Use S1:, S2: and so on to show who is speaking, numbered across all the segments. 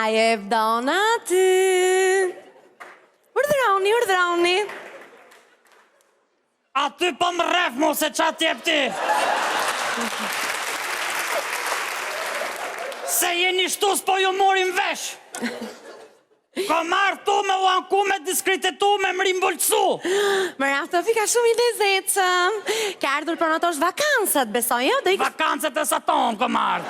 S1: Ta jep dona ty. Urdhroni.
S2: A ty po më rref mu se qa t'jep ti. Se jeni shtus po ju morim vesh. Ko marrë tu me u anku me diskritetu me më rimbullcu.
S1: Më raftë fika shumë i lezetshëm. Ka ardhur për notosh vakansat, besoj, jo?
S2: Vakanset e saton ko marrë.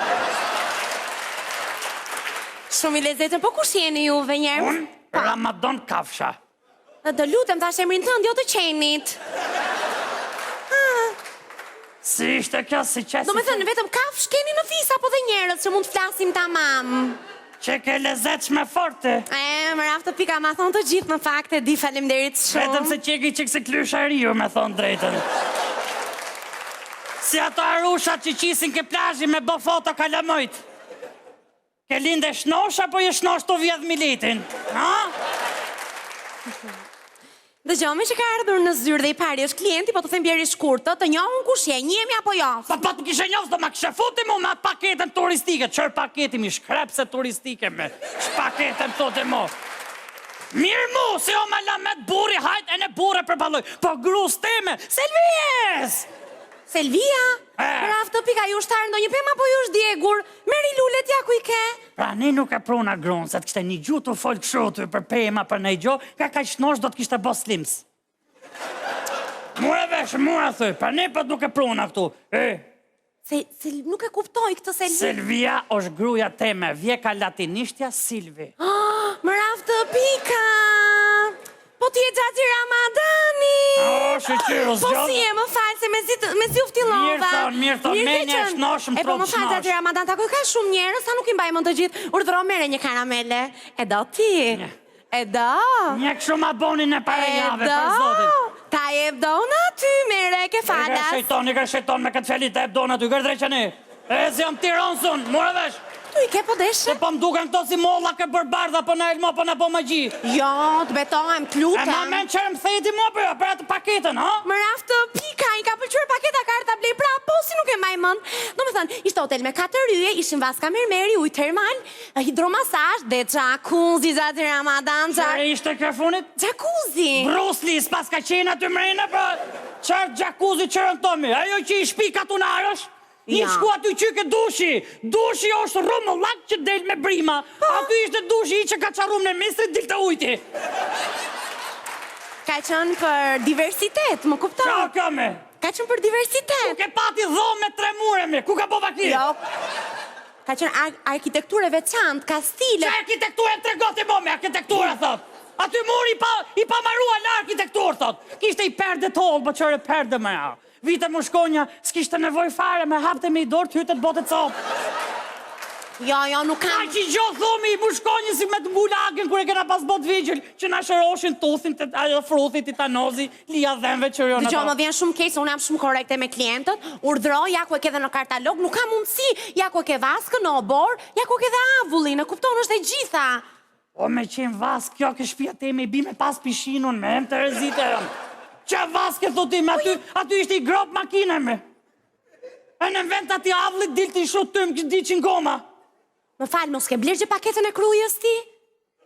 S1: Shumë i lezetshëm, po kush jeni juve njerë?
S2: Unë, Ramadan Kafsha.
S1: Të lutem tash emrin tënd, jo të qenit.
S2: Si ishte kjo, si qesi...
S1: Do me thënë, vetëm kafsh keni në fisa, po dhe njerës që mund të flasim tamam.
S2: Që ke lezetshme forte.
S1: Më raftë pika ma thonë të gjithë në fakte, di faleminderit shumë.
S2: Vetëm se qeki që këse klysha riu, me thonë drejtën. Si ato arushat që qisin ke plazhi me bë foto kalamojt. Ke linde shnosh, apo je shnosh të vjedh militin? Ha?
S1: Dëgjome që ka ardhur në zyrë dhe i pari është klienti, po të them bjeri shkurtë, të njohun kush je, njemi apo jo?
S2: Po të kishe njohës do ma kishe futi mu me atë paketën turistike, qërë paketimi shkrepse turistike me shpaketën të të mu. Mirë mu, si o ma lamet buri, hajt e ne bure për baloj, po grus teme, Selvijes!
S1: Selvia? Raftë pika ju shtarë ndo një pema, po ju është djegur, meri lullet ja ku i ke?
S2: Pra ne nuk e pruna grunë, se të kishte një gjutë të folë këshutë për pema për në i gjo, ka shnosh do të kishte bo slims. Mure vesh, mure thëj, pra ne për nuk e pruna këtu.
S1: Nuk e kuptoj këtë Selvia.
S2: Selvia është gruja teme, vjeka latinishtja Silvi.
S1: Më raftë pika! Po ti e gjati Ramadani!
S2: Shëqyrë,
S1: po si e më falë se me zi uftilova.
S2: Mirë thonë, menje është noshëm
S1: po më falë gjati Ramadan, takoj ka shumë njerës, sa nuk i mbajmë të gjithë. Urdhro mere një karamele. E do ti? E do?
S2: Një këshumë abonin e pare jave për zotin.
S1: Ta e bdona ty, mere, ke falas.
S2: I ka shëjton me këtë felit e bdona ty, gërdre që ne. E zi jam tironë sun, more vesh.
S1: Tu i ke po deshe?
S2: Se po më duken këto si molla ke bërbarda, po në elmo, po në po magji.
S1: Jo, të betohem, të lutem.
S2: E ma men qërë më thejti mua për atë paketën, ha?
S1: Më raftë pika, i ka pëlqyer paketa karta blej pra, po si nuk e maj mënd. Do me thënë, ishte hotel me 4 yje, ishin vaska mermeri, ujë termal, hidromasazh dhe jacuzzi zati Ramadan.
S2: Qërë ishte kjo funit?
S1: Jacuzzi.
S2: Bruce Lee, s'pas ka qenë aty mrejnë, për qërë jacuzzi qërën tomi, ajo që i shpi katunarësh? Një shku aty qyke dushi. Dushi është rumullak që del me brima. Aty ishte dushi i që ka qarum në mesrit dil të ujti.
S1: Ka qënë për diversitet, më kupton?
S2: Qa ka me?
S1: Ka qënë për diversitet.
S2: Ku ke pati dhomë me 3 mure me, ku ka po vakit?
S1: Jo. Ka qënë arkitekture veçant, ka stile.
S2: Qa arkitekture të regoti bo me arkitekture, thot? Aty muri i pa marua në arkitektur, thot. Kishte i perde tolë, po qëre perde me ja. Vite më shkonja, s'kishte nevoj fare, me hapte me i dorë të hytet bote copë.
S1: Jo, nuk kam...
S2: Ka që gjohë thumi, më shkonja si me të mbulakin, kër e kena pas bot vigjel, që na shëroshin tuthin, fruthit, titanozi, lija dhemve që rjonë ato.
S1: Dëgjo, më vjen shumë keq, se unë jam shumë korekte me klientët, urdhro, ja ku e ke dhe në kartalog, nuk ka mundësi, ja ku e ke vaskë në obor, ja ku e ke dhe avullin, e kupton, është e gjitha.
S2: O me qenë vaskë, kjo ke shpia teme, i bi me pas pishinun, me em të rezite, Qa vaske, thotim, aty ishte i grop makine me. E në vend ati avlit dilti shut tëm që diqin goma.
S1: Më falë, mos ke blerë që paketën e krujës ti?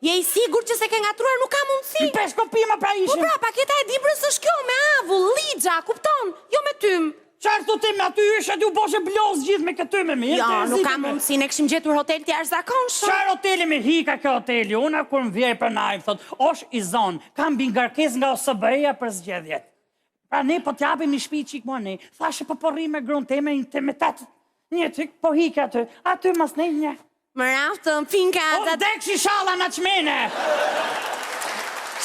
S1: Je i sigur që se ke ngatruar nuk ka mundësi?
S2: I 5 kopima pra ishim.
S1: Po pra, paketa e dibrës është kjo me avull, ligja, kupton? Jo me tym.
S2: Qarë thotim, aty ishe t'ju poshe blozë gjithë me këtë me mi.
S1: Jo, nuk ka mundësi, ne këshim gjetur hotel t'jarë zakonshëm.
S2: Qarë hoteli me hika kjo hoteli, una kur më vjerë për najmë, thot, osh i zonë, kam bingarkes nga OSB-ja për zgjedhjet. Pra ne po t'japim një shpi qik mua ne, thashe po porri me grunë teme një të metat, një të po hika aty mas ne një.
S1: Më raftë, pinka...
S2: O dek shishala në qmene!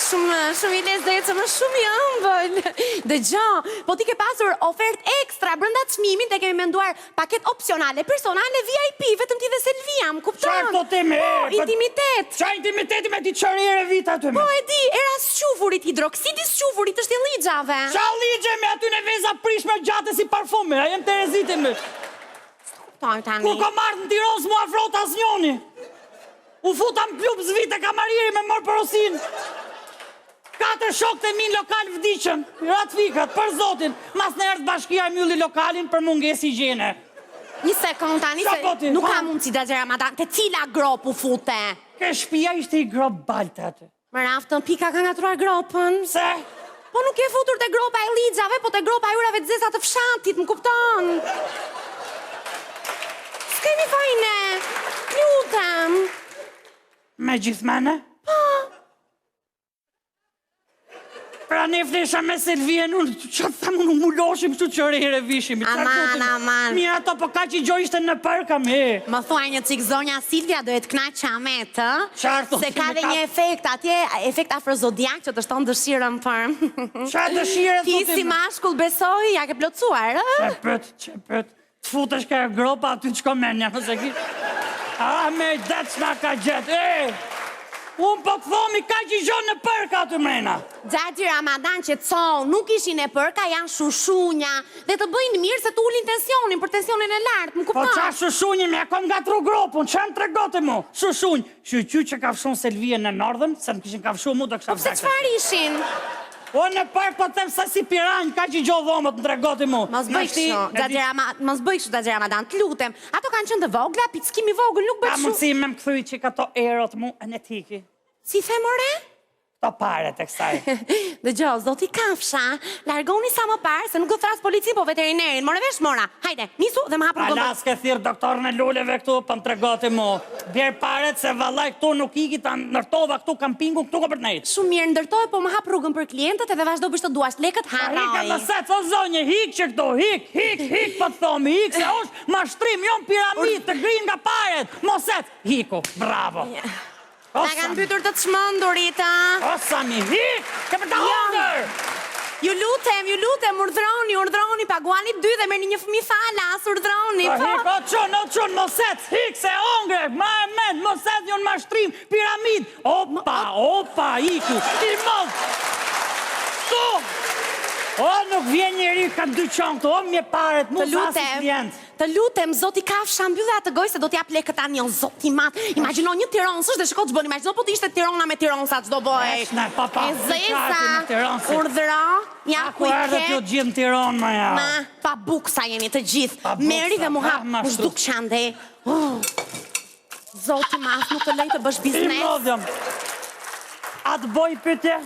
S1: Shumë i lezetshëm, shumë i ëmbël. Dëgjo, po ti ke pasur ofertë ekstra brenda çmimit, te kemi menduar paket opsionale, personale, VIP, vetëm ti dhe Selvia, më kupton?
S2: Çfarë do të më?
S1: Po, intimitet.
S2: Çfarë intimiteti me ti çorire vit aty më?
S1: Po e di, era squfurit, hidroksidis squfurit është i ligjave.
S2: Çfarë ligje me aty në veza prishme gjate si parfume, a jem Tereziti më.
S1: Kupton tani.
S2: Ku ka marrë në Tiranë s'mu afrot asnjoni. U futam klub zvite kamarieri me mor porosin. 4 shokët e min lokal vdiqën, ratifikat, për zotin, mas në erdhë bashkia e mylli lokalin për munges higjene.
S1: Një sekund tani, se nuk ka mundësi da gjera madam, te cila gropu fute?
S2: Ke shtëpia ishte i grop balte aty.
S1: Më raftën, pika ka ngatruar gropën.
S2: Se?
S1: Po nuk e futur te gropa e ligjave, po te gropa e yrave të zeza të fshatit, më kupton? S'kemi fajne, lutem.
S2: Me gjithmene?
S1: Po.
S2: Pra ne flesha me Selvien, unë që të thamë unë mulloshim kështu që rejre vishim.
S1: Aman.
S2: Mira ato po ka që i gjoj ishte në përka me.
S1: Më thuaj një cikë zonja Silvia do e të knaqë amet,
S2: Qartë,
S1: se ka dhe një efekt atje, efekt afrozodiak që të shton dëshirën për.
S2: Qa dëshirë?
S1: Ti si mashkull besoj, ja ke plotësuar,
S2: Qepët, të futesh ka e gropa aty të shko menja, nëse ki... A, me detë shna ka gjetë, unë po të thomi ka që i gjonë në përka aty mrena.
S1: Gjati Ramadan që nuk ishin e përka, janë shushunja, dhe të bëjnë mirë se të ullin tensionin, për tensionin e lartë, më
S2: Po
S1: kupton?
S2: qa shushunjë me e kom nga tru grupun, që në tregote mu? Shushunjë, shqyqy që ka fshun Selvien në Nordën, se më kishin ka fshu mu do kësha
S1: Po pse çfarë ishin?
S2: O në park po them sa si piranj, ka që i gjo dhomët në tregote mu.
S1: Mos bëj kështu, Gjati Ramadan, të lutem. Ato kanë qenë të vogla, pickimi vogël, nuk bëj
S2: Ka
S1: kështu.
S2: mundësi me më këthuj që ka to erot mu e në tiki.
S1: Si the more?
S2: To pare të kësaj.
S1: Dëgjoj, zoti Kafsha, largoni sa më parë se nuk do thras policin po veterinerin. More vesh mora. Hajde, nisu dhe më hap rrugën.
S2: Alas ke thirë doktorën e luleve këtu, për në tregote mu. Bjerë paret se vallaj këtu nuk iki ta nërtova këtu kampingu, këtu ko për të nejtë.
S1: Shumë mirë ndërtoj, po më hap rrugën për klientët edhe vazhdo bështë të duash lekët
S2: Hika
S1: harroj.
S2: më set, o zonje, hik që këtu, hik, po të thomi, hik se është mashtrim, jon piramid të grin nga paret. Moset, hiku, bravo.
S1: Na kanë mbytur të çmendurit,
S2: O Sami, hik, ke për të hongër.
S1: Ju lutem, urdhroni, paguani 2 dhe merrni një fëmijë falas, urdhroni.
S2: O hik, o qun, moset, hik se hongër, ma e men, moset jon mashtrim, piramid. Opa, hiku, i mod. Tu. O, nuk vjen njeri ka dy qonë këtu, o mje paret, mu zasi klient.
S1: Të lutem, zoti Kafsha mbyllë atë gojë se do t'jap lekët tani, o zoti mat. Imagjino një Tiransësh dhe shiko ç'bën, imagjino po t'ishte Tirana me Tiransa ç'do bëj.
S2: Eshna, papa,
S1: E zesa,
S2: me Tiransë.
S1: urdhra, ja
S2: Ku erdhe t'ju gjithë në Tiranë, ma ja.
S1: Ma, pa buksa jeni të gjithë.
S2: Pa buksa,
S1: Meri dhe mu hap,
S2: ma
S1: mu
S2: shtu.
S1: zhduk qande. Zoti mat, nuk të lej të bësh
S2: I
S1: biznes.
S2: modëm. A të boj pytje?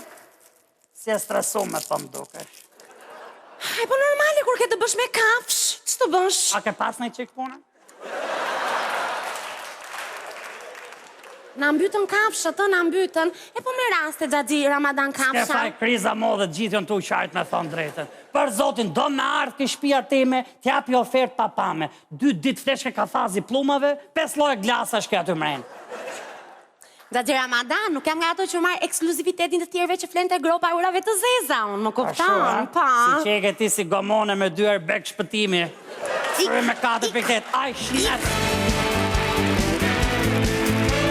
S2: Si e stresu me të më dukesh.
S1: E po normale kur ke të bësh me kafsh, që të bësh?
S2: A ke pas në i qik puna?
S1: Na mbytën kafshët, na mbytën. E po me raste Gjati Ramadan
S2: Ke
S1: kafsha.
S2: faj kriza modhe gjithë jënë të uqajt me thonë drejtën. Për zotin, do me ardhë ke shpia teme, t'japi ofert papame. 2 ditë fleshke kafazi plumave, 5 loje glasa shke aty mrenë.
S1: Gjati Ramadan, nuk jam nga ato që marrë ekskluzivitetin të tjerve që flen të gropa urave të zeza, unë më kupton, pa.
S2: Si qeke ti si gomone me 2 airbag shpëtimi. Sërë me 4 piktet, aj shnet.